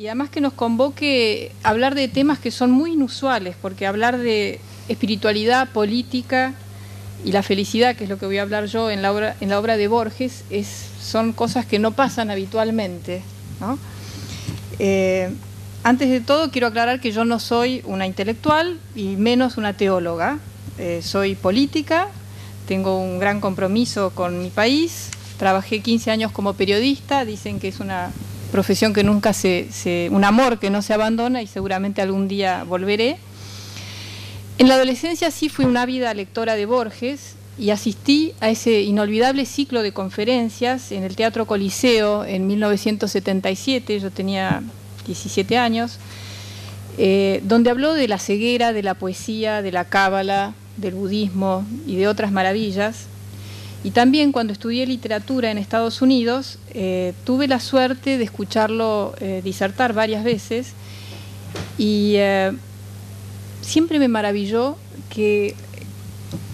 además que nos convoque a hablar de temas que son muy inusuales, porque hablar de espiritualidad, política y la felicidad, que es lo que voy a hablar yo en la obra de Borges, son cosas que no pasan habitualmente, ¿no? Antes de todo quiero aclarar que yo no soy una intelectual y menos una teóloga. Soy política, tengo un gran compromiso con mi país, trabajé 15 años como periodista, dicen que es una profesión que nunca un amor que no se abandona y seguramente algún día volveré. En la adolescencia sí fui una ávida lectora de Borges y asistí a ese inolvidable ciclo de conferencias en el Teatro Coliseo en 1977, yo tenía 17 años, donde habló de la ceguera, de la poesía, de la cábala, del budismo y de otras maravillas. Y también cuando estudié literatura en Estados Unidos, tuve la suerte de escucharlo disertar varias veces y siempre me maravilló que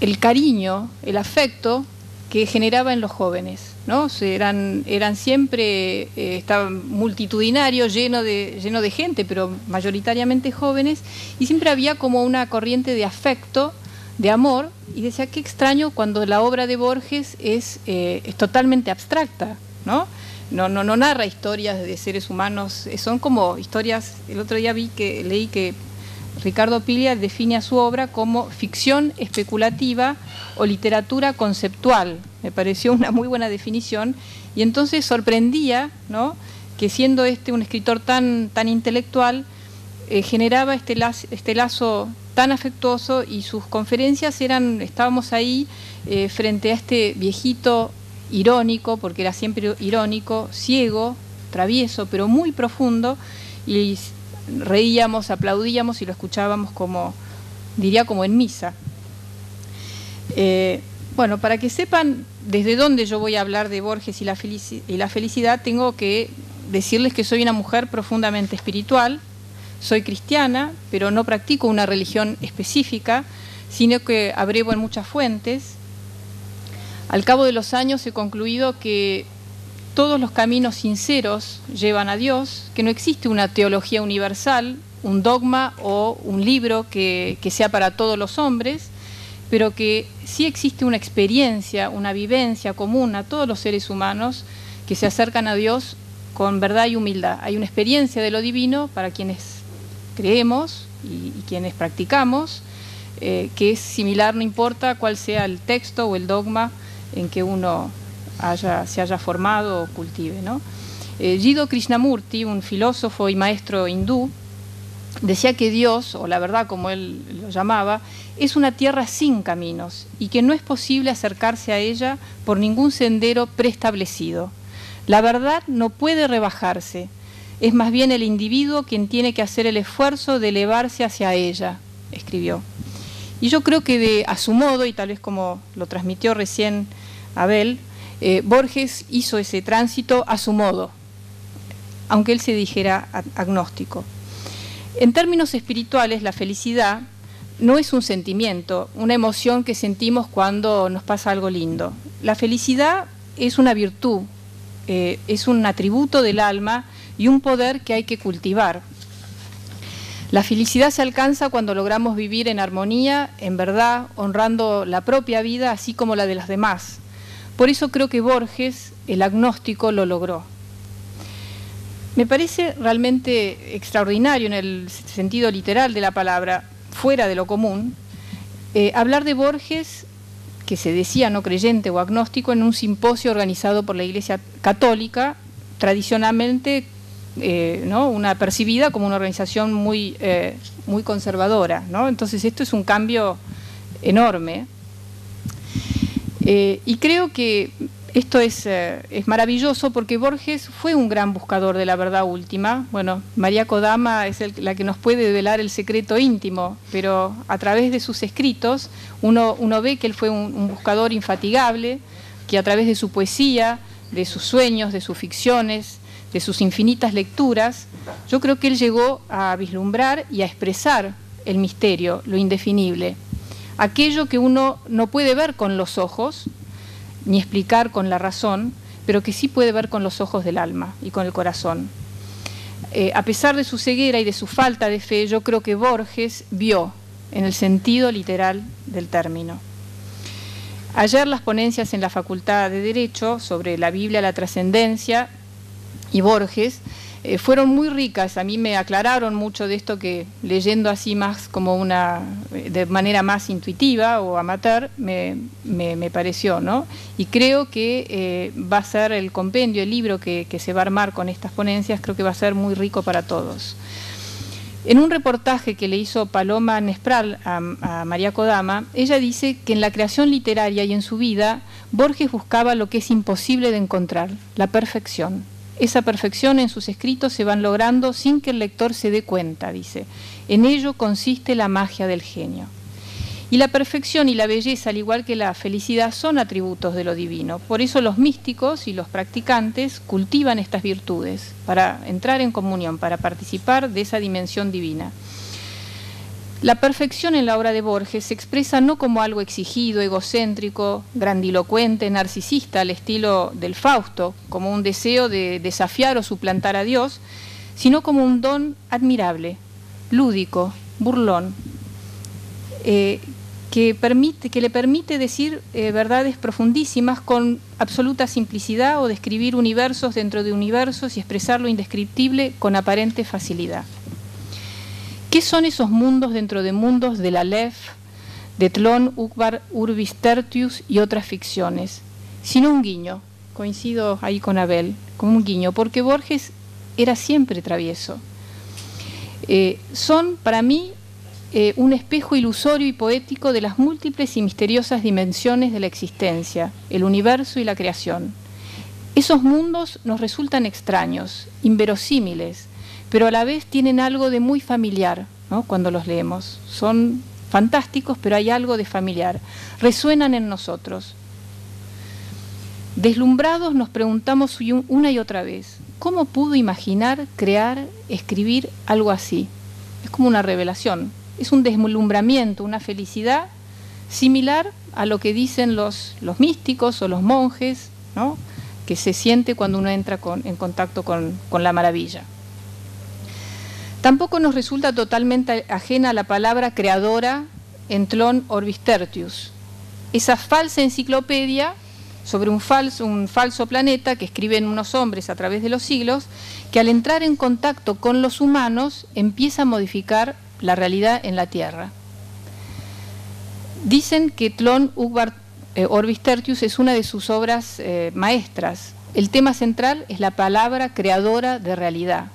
el cariño, el afecto que generaba en los jóvenes, ¿no? Eran siempre, estaban multitudinarios, lleno de gente, pero mayoritariamente jóvenes, y siempre había como una corriente de afecto, de amor, y decía, qué extraño cuando la obra de Borges es totalmente abstracta, ¿no? No narra historias de seres humanos, son como historias. El otro día leí que Ricardo Piglia define a su obra como ficción especulativa o literatura conceptual. Me pareció una muy buena definición, y entonces sorprendía, ¿no?, que siendo un escritor tan intelectual, generaba este lazo tan afectuoso, y sus conferencias estábamos ahí frente a este viejito irónico, porque era siempre irónico, ciego, travieso, pero muy profundo, y reíamos, aplaudíamos y lo escuchábamos como en misa. Bueno, para que sepan desde dónde yo voy a hablar de Borges y la felicidad, tengo que decirles que soy una mujer profundamente espiritual. Soy cristiana, pero no practico una religión específica, sino que abrevo en muchas fuentes. Al cabo de los años he concluido que todos los caminos sinceros llevan a Dios, que no existe una teología universal, un dogma o un libro que sea para todos los hombres, pero que sí existe una experiencia, una vivencia común a todos los seres humanos que se acercan a Dios con verdad y humildad. Hay una experiencia de lo divino para quienes creemos y quienes practicamos, que es similar, no importa cuál sea el texto o el dogma en que uno se haya formado o cultive, ¿no? Jiddu Krishnamurti, un filósofo y maestro hindú, decía que Dios, o la verdad como él lo llamaba, es una tierra sin caminos y que no es posible acercarse a ella por ningún sendero preestablecido. La verdad no puede rebajarse, es más bien el individuo quien tiene que hacer el esfuerzo de elevarse hacia ella, escribió. Y yo creo que a su modo, y tal vez como lo transmitió recién Abel, Borges hizo ese tránsito a su modo, aunque él se dijera agnóstico. En términos espirituales, la felicidad no es un sentimiento, una emoción que sentimos cuando nos pasa algo lindo. La felicidad es una virtud, es un atributo del alma y un poder que hay que cultivar. La felicidad se alcanza cuando logramos vivir en armonía, en verdad, honrando la propia vida así como la de los demás. Por eso creo que Borges, el agnóstico, lo logró. Me parece realmente extraordinario en el sentido literal de la palabra, fuera de lo común, hablar de Borges, que se decía no creyente o agnóstico, en un simposio organizado por la Iglesia Católica, tradicionalmente una percibida como una organización muy conservadora, ¿no? Entonces esto es un cambio enorme. Y creo que esto es maravilloso porque Borges fue un gran buscador de la verdad última. Bueno, María Kodama es la que nos puede develar el secreto íntimo, pero a través de sus escritos uno ve que él fue un buscador infatigable, que a través de su poesía, de sus sueños, de sus ficciones, de sus infinitas lecturas, yo creo que él llegó a vislumbrar y a expresar el misterio, lo indefinible. Aquello que uno no puede ver con los ojos, ni explicar con la razón, pero que sí puede ver con los ojos del alma y con el corazón. A pesar de su ceguera y de su falta de fe, yo creo que Borges vio en el sentido literal del término. Ayer las ponencias en la Facultad de Derecho sobre la Biblia, la trascendencia y Borges fueron muy ricas. A mí me aclararon mucho de esto que leyendo así más como de manera más intuitiva o amateur me pareció, ¿no? Y creo que va a ser el compendio, el libro que se va a armar con estas ponencias, creo que va a ser muy rico para todos. En un reportaje que le hizo Paloma Nespral a María Kodama, ella dice que en la creación literaria y en su vida, Borges buscaba lo que es imposible de encontrar, la perfección. Esa perfección en sus escritos se van logrando sin que el lector se dé cuenta, dice. En ello consiste la magia del genio. Y la perfección y la belleza, al igual que la felicidad, son atributos de lo divino. Por eso los místicos y los practicantes cultivan estas virtudes para entrar en comunión, para participar de esa dimensión divina. La perfección en la obra de Borges se expresa no como algo exigido, egocéntrico, grandilocuente, narcisista, al estilo del Fausto, como un deseo de desafiar o suplantar a Dios, sino como un don admirable, lúdico, burlón, que le permite decir verdades profundísimas con absoluta simplicidad o describir universos dentro de universos y expresar lo indescriptible con aparente facilidad. ¿Qué son esos mundos dentro de mundos de la Aleph, de Tlön, Uqbar, Urbis Tertius y otras ficciones? Sino un guiño, coincido ahí con Abel, como un guiño, porque Borges era siempre travieso. Son para mí un espejo ilusorio y poético de las múltiples y misteriosas dimensiones de la existencia, el universo y la creación. Esos mundos nos resultan extraños, inverosímiles, pero a la vez tienen algo de muy familiar, ¿no? Cuando los leemos. Son fantásticos, pero hay algo de familiar. Resuenan en nosotros. Deslumbrados nos preguntamos una y otra vez, ¿cómo pudo imaginar, crear, escribir algo así? Es como una revelación. Es un deslumbramiento, una felicidad similar a lo que dicen los místicos o los monjes, ¿no? Que se siente cuando uno entra en contacto con la maravilla. Tampoco nos resulta totalmente ajena la palabra creadora en Tlön Orbis Tertius. Esa falsa enciclopedia sobre un falso planeta que escriben unos hombres a través de los siglos, que al entrar en contacto con los humanos empieza a modificar la realidad en la Tierra. Dicen que Tlön Orbis Tertius es una de sus obras maestras. El tema central es la palabra creadora de realidad.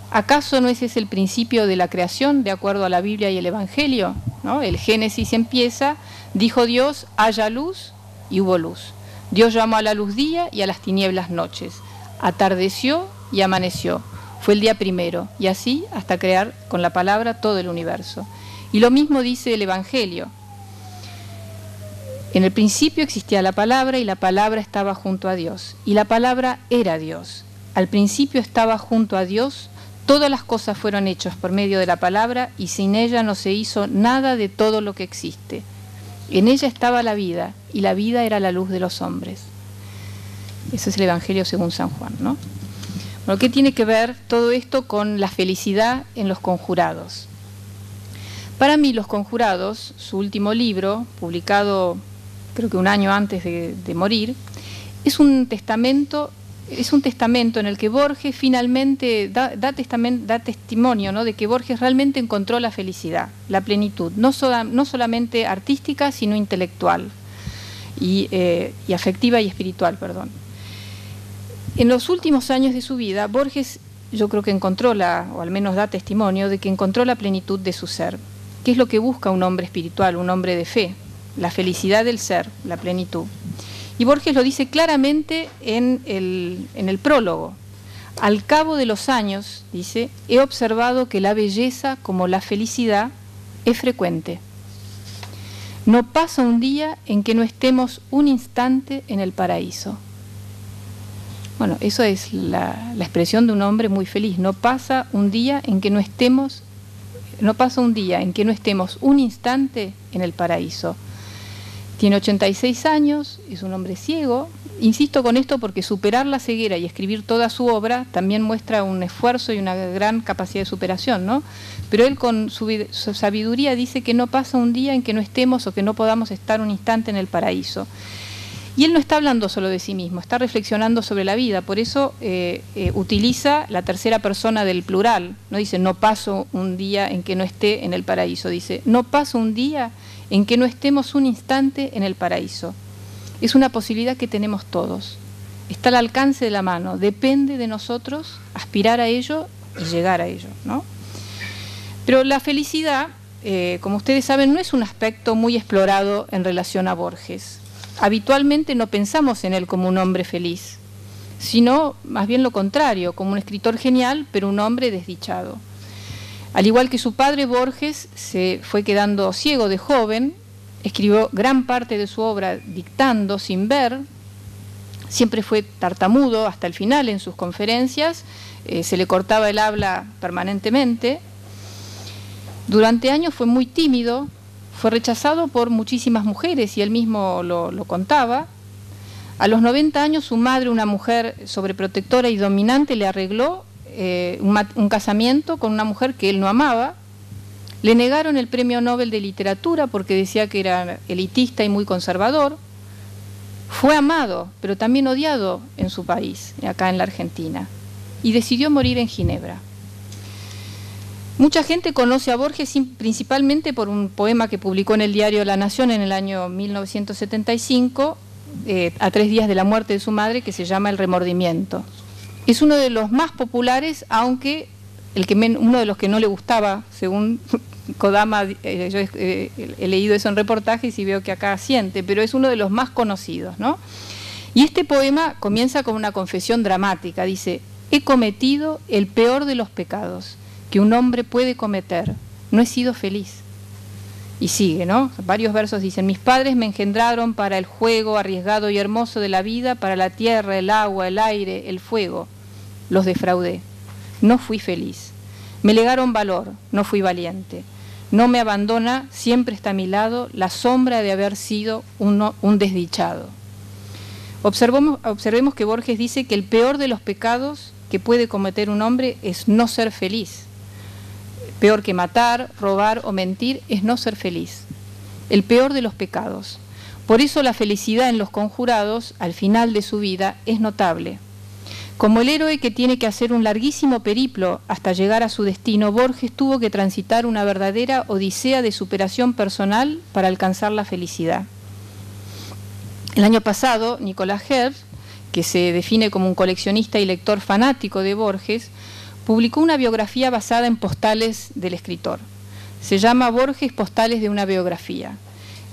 ¿Acaso no ese es el principio de la creación de acuerdo a la Biblia y el Evangelio? ¿No? El Génesis empieza, dijo Dios, haya luz y hubo luz. Dios llamó a la luz día y a las tinieblas noches. Atardeció y amaneció. Fue el día primero y así hasta crear con la palabra todo el universo. Y lo mismo dice el Evangelio. En el principio existía la palabra y la palabra estaba junto a Dios. Y la palabra era Dios. Al principio estaba junto a Dios. Todas las cosas fueron hechas por medio de la palabra y sin ella no se hizo nada de todo lo que existe. En ella estaba la vida y la vida era la luz de los hombres. Ese es el Evangelio según San Juan, ¿no? Bueno, ¿qué tiene que ver todo esto con la felicidad en Los Conjurados? Para mí, Los Conjurados, su último libro, publicado creo que un año antes de morir, es un testamento en el que Borges finalmente da testimonio, ¿no? De que Borges realmente encontró la felicidad, la plenitud, no solamente artística, sino intelectual y afectiva y espiritual, perdón. En los últimos años de su vida, Borges yo creo que encontró o al menos da testimonio de que encontró la plenitud de su ser. ¿Qué es lo que busca un hombre espiritual, un hombre de fe? La felicidad del ser, la plenitud. Y Borges lo dice claramente en el prólogo. Al cabo de los años, dice, he observado que la belleza como la felicidad es frecuente. No pasa un día en que no estemos un instante en el paraíso. Bueno, eso es la expresión de un hombre muy feliz. No pasa un día en que no estemos un instante en el paraíso. Tiene 86 años, es un hombre ciego. Insisto con esto porque superar la ceguera y escribir toda su obra también muestra un esfuerzo y una gran capacidad de superación, ¿no? Pero él con su sabiduría dice que no pasa un día en que no estemos o que no podamos estar un instante en el paraíso. Y él no está hablando solo de sí mismo, está reflexionando sobre la vida, por eso utiliza la tercera persona del plural, no dice no paso un día en que no esté en el paraíso, dice no paso un día en que no estemos un instante en el paraíso. Es una posibilidad que tenemos todos, está al alcance de la mano, depende de nosotros aspirar a ello y llegar a ello, ¿no? Pero la felicidad, como ustedes saben, no es un aspecto muy explorado en relación a Borges. Habitualmente no pensamos en él como un hombre feliz, sino más bien lo contrario, como un escritor genial, pero un hombre desdichado. Al igual que su padre, Borges se fue quedando ciego de joven, escribió gran parte de su obra dictando, sin ver, siempre fue tartamudo hasta el final en sus conferencias, se le cortaba el habla permanentemente. Durante años fue muy tímido, fue rechazado por muchísimas mujeres y él mismo lo contaba. A los 90 años su madre, una mujer sobreprotectora y dominante, le arregló un casamiento con una mujer que él no amaba. Le negaron el premio Nobel de Literatura porque decía que era elitista y muy conservador. Fue amado, pero también odiado en su país, acá en la Argentina, y decidió morir en Ginebra. Mucha gente conoce a Borges principalmente por un poema que publicó en el diario La Nación en el año 1975, a 3 días de la muerte de su madre, que se llama El remordimiento. Es uno de los más populares, aunque uno de los que no le gustaba, según Kodama, yo he leído eso en reportajes y veo que acá asiente, pero es uno de los más conocidos, ¿no? Y este poema comienza con una confesión dramática, dice: he cometido el peor de los pecados que un hombre puede cometer, no he sido feliz. Y sigue, ¿no? Varios versos dicen: mis padres me engendraron para el juego arriesgado y hermoso de la vida, para la tierra, el agua, el aire, el fuego. Los defraudé, no fui feliz. Me legaron valor, no fui valiente. No me abandona, siempre está a mi lado, la sombra de haber sido un desdichado. Observemos que Borges dice que el peor de los pecados que puede cometer un hombre es no ser feliz. Peor que matar, robar o mentir es no ser feliz. El peor de los pecados. Por eso la felicidad en Los Conjurados, al final de su vida, es notable. Como el héroe que tiene que hacer un larguísimo periplo hasta llegar a su destino, Borges tuvo que transitar una verdadera odisea de superación personal para alcanzar la felicidad. El año pasado, Nicolás Herz, que se define como un coleccionista y lector fanático de Borges, publicó una biografía basada en postales del escritor. Se llama Borges, Postales de una biografía.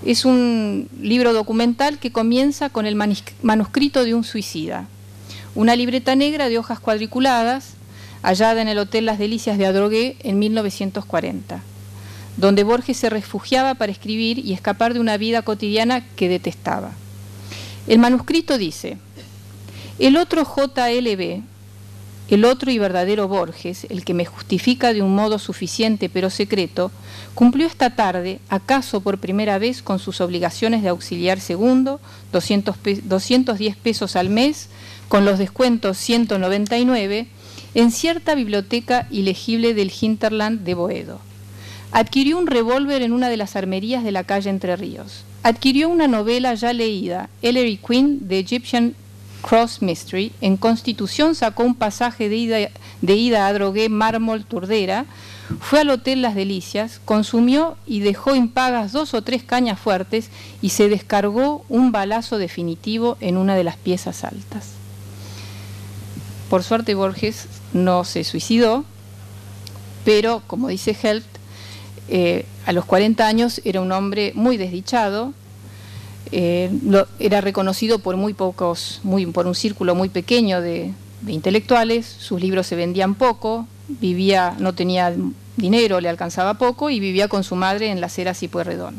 Es un libro documental que comienza con el manuscrito de un suicida. Una libreta negra de hojas cuadriculadas, hallada en el Hotel Las Delicias de Adrogué en 1940, donde Borges se refugiaba para escribir y escapar de una vida cotidiana que detestaba. El manuscrito dice: el otro JLB, el otro y verdadero Borges, el que me justifica de un modo suficiente pero secreto, cumplió esta tarde, acaso por primera vez, con sus obligaciones de auxiliar segundo, 210 pesos al mes, con los descuentos 199, en cierta biblioteca ilegible del hinterland de Boedo. Adquirió un revólver en una de las armerías de la calle Entre Ríos. Adquirió una novela ya leída, Ellery Queen, The Egyptian Cross Mystery. En Constitución sacó un pasaje de ida a Adrogué, Mármol, Turdera. Fue al Hotel Las Delicias, consumió y dejó impagas 2 o 3 cañas fuertes y se descargó un balazo definitivo en una de las piezas altas. Por suerte Borges no se suicidó, pero como dice Helt, a los 40 años era un hombre muy desdichado, era reconocido por muy pocos, por un círculo muy pequeño de intelectuales, sus libros se vendían poco, no tenía dinero, le alcanzaba poco y vivía con su madre en Las Heras y Pueyrredón.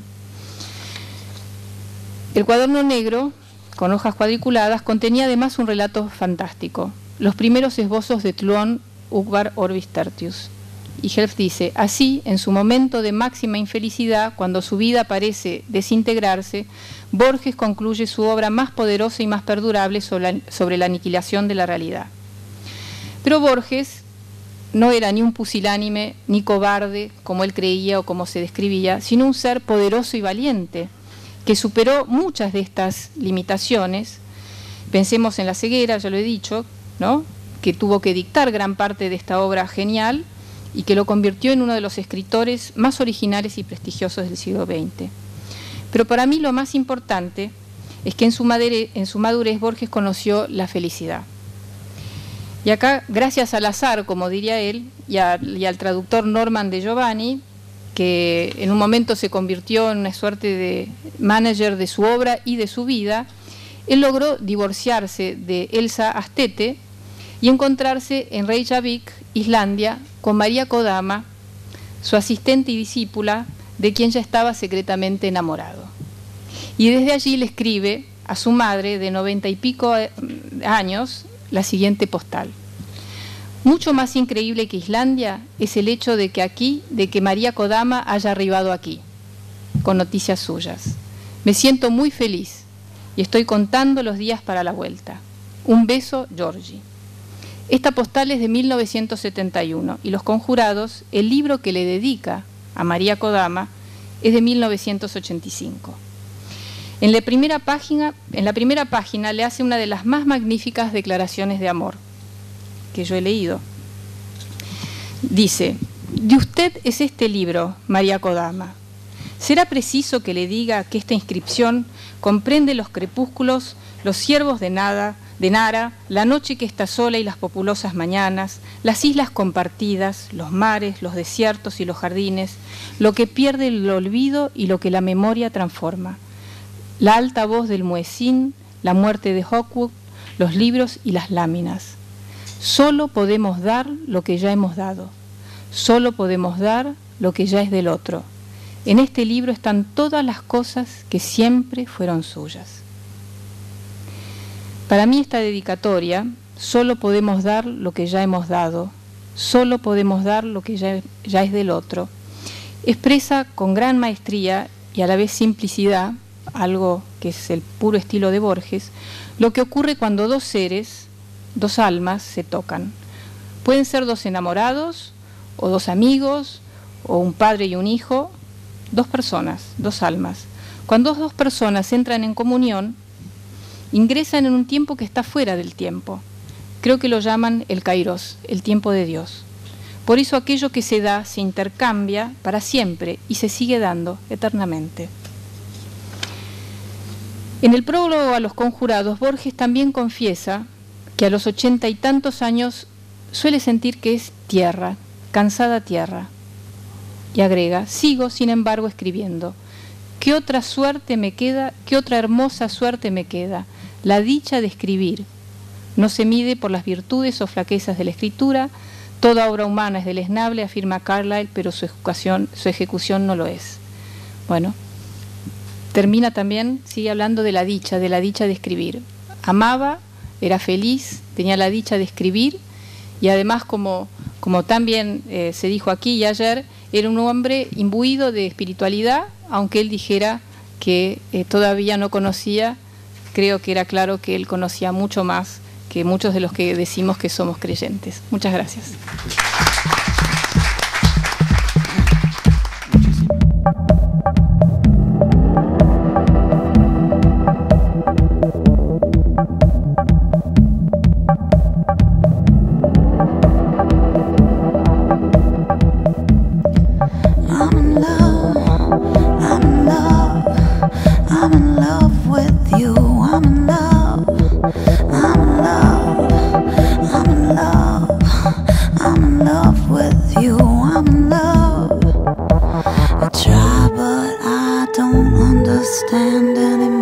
El cuaderno negro, con hojas cuadriculadas, contenía además un relato fantástico, los primeros esbozos de Tlön Uqbar Orbis Tertius. Y Helft dice, así, en su momento de máxima infelicidad, cuando su vida parece desintegrarse, Borges concluye su obra más poderosa y más perdurable sobre la aniquilación de la realidad. Pero Borges no era ni un pusilánime, ni cobarde, como él creía o como se describía, sino un ser poderoso y valiente, que superó muchas de estas limitaciones. Pensemos en la ceguera, ya lo he dicho, ¿no?, que tuvo que dictar gran parte de esta obra genial y que lo convirtió en uno de los escritores más originales y prestigiosos del siglo XX. Pero para mí lo más importante es que en su madurez Borges conoció la felicidad. Y acá, gracias al azar, como diría él, y al traductor Norman de Giovanni, que en un momento se convirtió en una suerte de manager de su obra y de su vida, él logró divorciarse de Elsa Astete y encontrarse en Reykjavik, Islandia, con María Kodama, su asistente y discípula, de quien ya estaba secretamente enamorado. Y desde allí le escribe a su madre, de 90 y pico años, la siguiente postal. Mucho más increíble que Islandia es el hecho de que María Kodama haya arribado aquí, con noticias suyas. Me siento muy feliz y estoy contando los días para la vuelta. Un beso, Georgie. Esta postal es de 1971 y Los Conjurados, el libro que le dedica a María Kodama, es de 1985. En la primera página le hace una de las más magníficas declaraciones de amor que yo he leído. Dice, de usted es este libro, María Kodama. ¿Será preciso que le diga que esta inscripción comprende los crepúsculos, los ciervos de Nara, la noche que está sola y las populosas mañanas, las islas compartidas, los mares, los desiertos y los jardines, lo que pierde el olvido y lo que la memoria transforma? La alta voz del muezzin, la muerte de Hawkwood, los libros y las láminas. Solo podemos dar lo que ya hemos dado. Solo podemos dar lo que ya es del otro. En este libro están todas las cosas que siempre fueron suyas. Para mí esta dedicatoria, solo podemos dar lo que ya hemos dado, solo podemos dar lo que ya es del otro, expresa con gran maestría y a la vez simplicidad, algo que es el puro estilo de Borges, lo que ocurre cuando dos seres, dos almas, se tocan. Pueden ser dos enamorados, o dos amigos, o un padre y un hijo, dos personas, dos almas. Cuando dos personas entran en comunión, ingresan en un tiempo que está fuera del tiempo. Creo que lo llaman el kairos, el tiempo de Dios. Por eso aquello que se da se intercambia para siempre y se sigue dando eternamente. En el prólogo a Los Conjurados, Borges también confiesa que a los 80 y tantos años suele sentir que es tierra, cansada tierra. Y agrega, sigo sin embargo escribiendo. ¿Qué otra suerte me queda? ¿Qué otra hermosa suerte me queda? La dicha de escribir. No se mide por las virtudes o flaquezas de la escritura. Toda obra humana es deleznable, afirma Carlyle, pero su ejecución no lo es. Bueno, termina también, sigue hablando de la dicha de escribir. Amaba, era feliz, tenía la dicha de escribir y además, como también se dijo aquí y ayer, era un hombre imbuido de espiritualidad, aunque él dijera que todavía no conocía. Creo que era claro que él conocía mucho más que muchos de los que decimos que somos creyentes. Muchas gracias. Try, but I don't understand anymore.